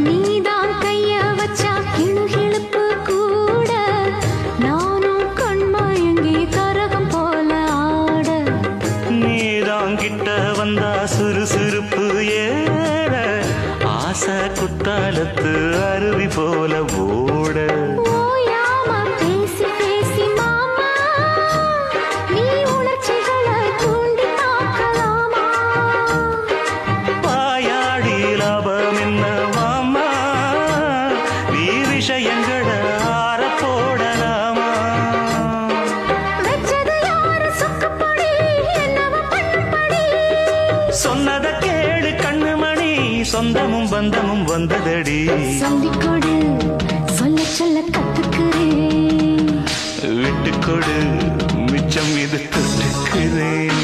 நீதான் கைய வச்சா கிளுகிளுப்பு கூட நானும் கண்மயங்கி கரகம் போல ஆட நீதான் கிட்ட வந்தா சுறுசுறுப்பு ஏற ஆசை குத்தாலத்து அருவி போல ஓட ஓயாம பேசி பேசி மாமா நீ உணர்ச்சிகளை தூண்டி தாக்கலாமா வாயாடி லாபம் என்ன மாமா நீ விஷயங்களை ஆற போடலாமா வெச்சது யாரு சொக்குப்படி என்னவ பண்ணுப்படி சொன்னத கேளு கண்ணுமணி சொந்தமும் பந்தமும் வந்ததடி சொல்லிக்கொடு சொல்ல சொல்ல கத்துக்கிறேன் விட்டுக்கொடு மிச்சம் இது தொட்டுக்கிறேன்